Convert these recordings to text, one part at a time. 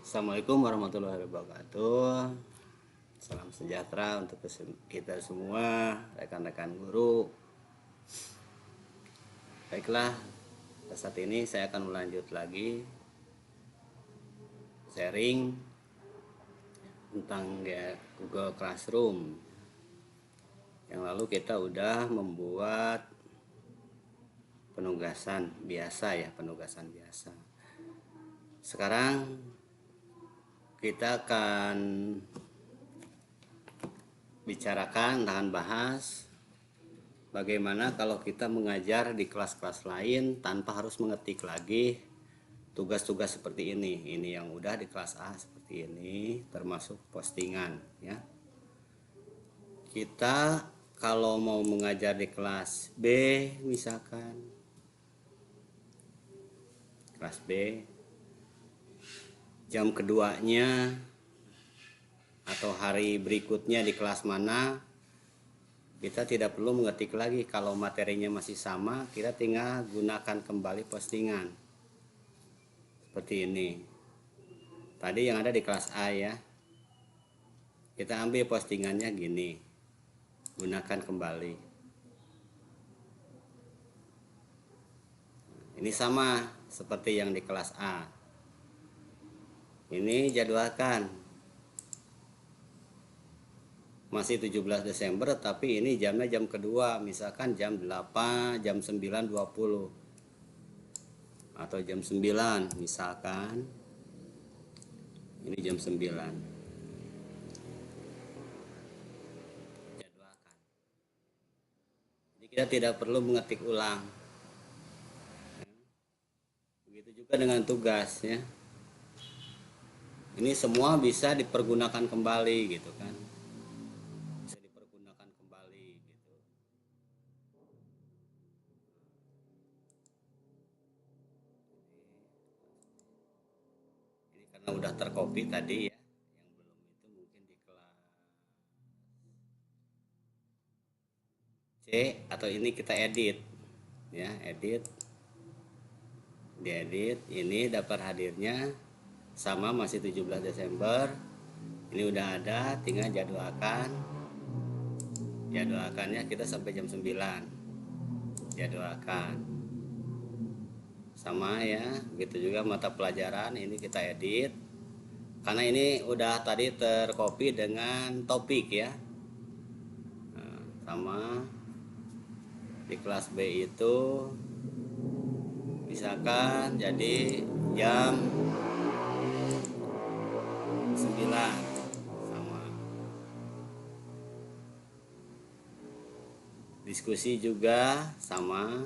Assalamualaikum warahmatullahi wabarakatuh. Salam sejahtera untuk kita semua, rekan-rekan guru. Baiklah, saat ini saya akan melanjut lagi sharing tentang Google Classroom. Yang lalu kita udah membuat penugasan biasa. Sekarang kita akan bahas bagaimana kalau kita mengajar di kelas-kelas lain tanpa harus mengetik lagi tugas-tugas seperti ini. Ini yang udah di kelas A seperti ini, termasuk postingan ya. Kita kalau mau mengajar di kelas B, misalkan kelas B, jam keduanya atau hari berikutnya di kelas mana, kita tidak perlu mengetik lagi. Kalau materinya masih sama, kita tinggal gunakan kembali postingan seperti ini. Tadi yang ada di kelas A ya, kita ambil postingannya gini, gunakan kembali. Ini sama seperti yang di kelas A. Ini jadwalkan, masih 17 Desember, tapi ini jamnya jam kedua, misalkan jam 8, jam 9.20 atau jam 9 misalkan. Ini jam 9. Jadwalkan. Jadi kita tidak perlu mengetik ulang. Begitu juga dengan tugas ya. Ini semua bisa dipergunakan kembali gitu kan. Karena udah tercopy tadi ya, yang belum itu mungkin di kelas C, atau ini kita edit ya, diedit. Ini daftar hadirnya sama, masih 17 Desember. Ini udah ada, tinggal jadwalkannya kita sampai jam 9 jadwalkan sama ya. Begitu juga mata pelajaran, ini kita edit karena ini udah tadi tercopy dengan topik ya. Nah, sama di kelas B itu misalkan jadi jam 9 sama. Diskusi juga sama.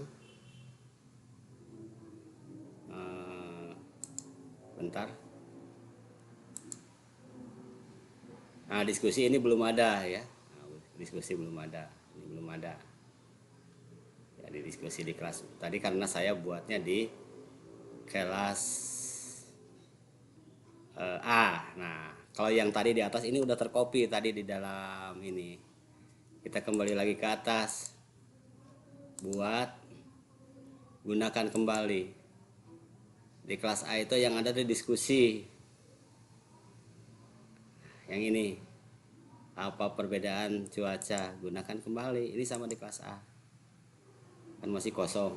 Bentar. Nah, diskusi ini belum ada ya. Diskusi belum ada. Ini belum ada. Jadi diskusi di kelas tadi karena saya buatnya di kelas A. Nah, kalau yang tadi di atas ini udah tercopy tadi di dalam ini. Kita kembali lagi ke atas. Buat gunakan kembali. Di kelas A itu yang ada di diskusi. Yang ini. Apa perbedaan cuaca? Gunakan kembali. Ini sama di kelas A. Kan masih kosong.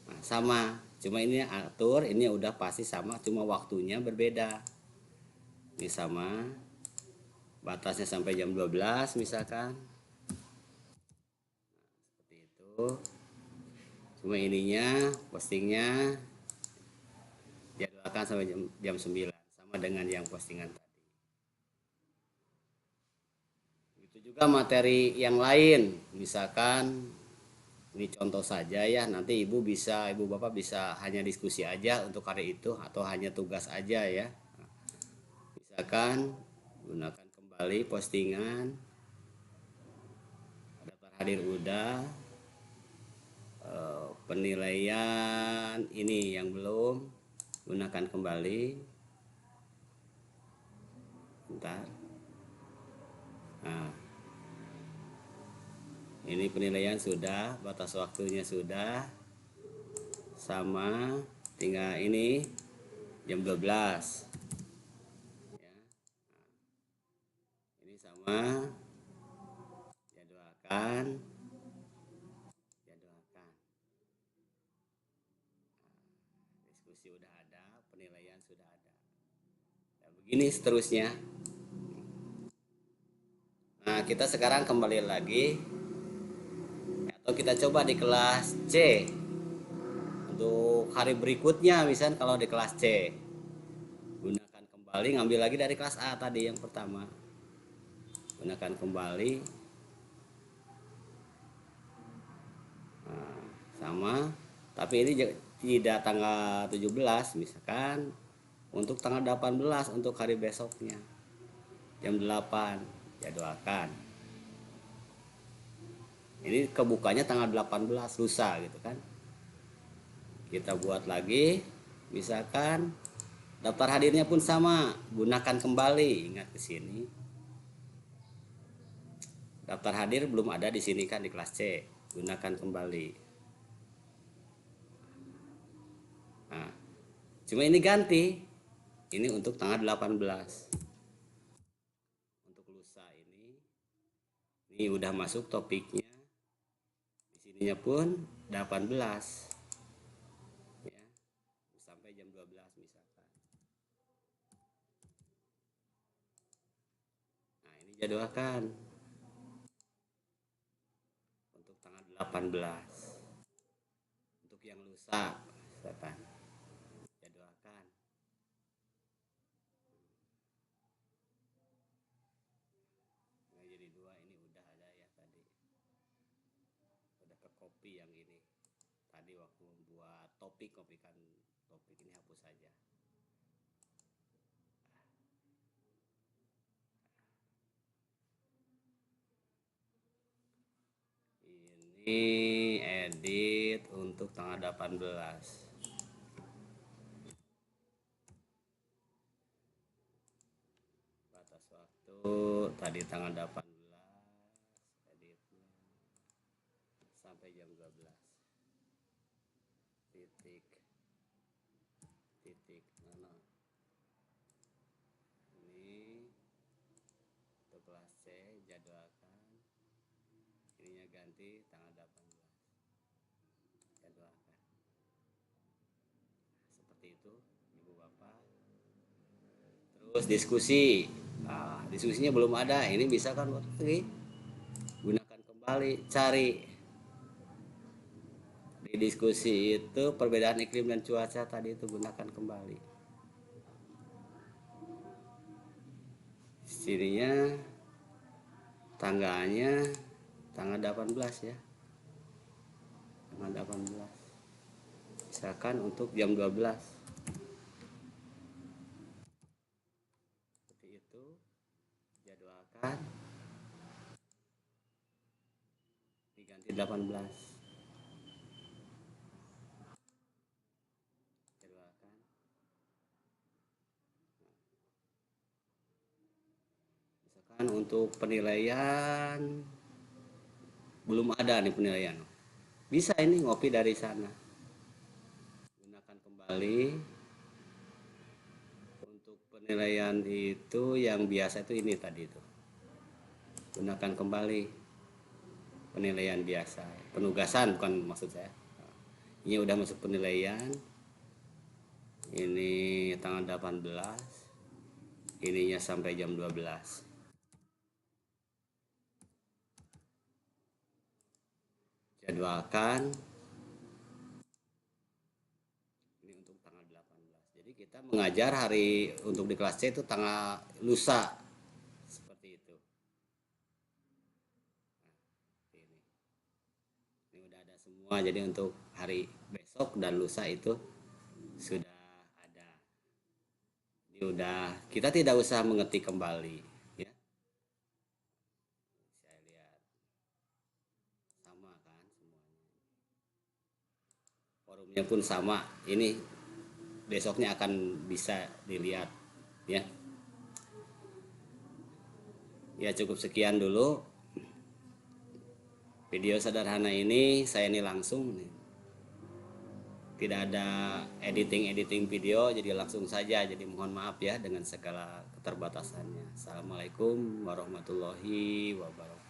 Nah, sama. Cuma ini atur, ini udah pasti sama, cuma waktunya berbeda. Ini sama. Batasnya sampai jam 12 misalkan. Nah, seperti itu. Cuma ininya, postingnya jadwalkan sampai jam 9, sama dengan yang postingan tadi. Begitu juga materi yang lain, misalkan ini contoh saja ya, nanti ibu bapak bisa hanya diskusi aja untuk hari itu atau hanya tugas aja ya. Misalkan gunakan kembali postingan, daftar hadir udah, penilaian ini yang belum, gunakan kembali. Bentar. Nah, ini penilaian sudah, batas waktunya sudah, sama, tinggal ini jam 12. Sama, jadwalkan, jadwalkan. Diskusi udah ada, penilaian sudah ada. Nah, begini seterusnya. Nah, kita sekarang kembali lagi, atau kita coba di kelas C. Untuk hari berikutnya, misalnya kalau di kelas C, gunakan kembali, ngambil lagi dari kelas A tadi yang pertama. Gunakan kembali. Nah, sama, tapi ini tidak tanggal 17, misalkan untuk tanggal 18 untuk hari besoknya. Jam 8, jadwalkan. Ini kebukanya tanggal 18 lusa gitu kan. Kita buat lagi, misalkan daftar hadirnya pun sama, gunakan kembali. Ingat ke sini. Daftar hadir belum ada di sini kan di kelas C, gunakan kembali. Nah, cuma ini ganti. Ini untuk tanggal 18. Untuk lusa ini udah masuk topiknya. Di sininya pun 18. Ya, sampai jam 12 misalkan. Nah, ini jadwalkan untuk tanggal 18. Untuk yang lusa misalkan jadwalkan. Nah, jadi dua ini udah ada ya tadi. Udah ke copy yang ini. Tadi waktu membuat topik, kopikan topik ini hapus saja. Ini edit untuk tanggal 18. Batas waktu tadi tanggal 18, editnya sampai jam 12. Titik mana ini untuk kelas C, jadwalkan. Ininya ganti tanggal 18, jadwalkan. Seperti itu ibu bapak. Terus diskusi. Nah, diskusinya belum ada, ini bisa kan gunakan kembali, cari di diskusi itu perbedaan iklim dan cuaca tadi itu gunakan kembali. Sininya tanggalnya tanggal 18 ya. Tanggal 18. Misalkan untuk jam 12. Seperti itu. Jadwalkan. Diganti 18. Jadwalkan. Misalkan untuk penilaian belum ada nih penilaian. Bisa ini ngopi dari sana. Gunakan kembali. Untuk penilaian itu yang biasa itu ini tadi itu. Gunakan kembali penilaian biasa. Penugasan bukan maksud saya. Ini udah masuk penilaian. Ini tanggal 18. Ininya sampai jam 12. Jadwalkan. Ini untuk tanggal 18. Jadi kita mengajar hari untuk di kelas C itu tanggal lusa. Seperti itu. Nah, ini udah ada semua. Jadi untuk hari besok dan lusa itu sudah ada. Ini udah, kita tidak usah mengetik kembali ya. Saya lihat sama kan semuanya. Forumnya pun sama. Ini besoknya akan bisa dilihat ya. Ya cukup sekian dulu video sederhana ini, saya ini langsung nih. tidak ada editing video, jadi langsung saja. Jadi mohon maaf ya dengan segala keterbatasannya. Assalamualaikum warahmatullahi wabarakatuh.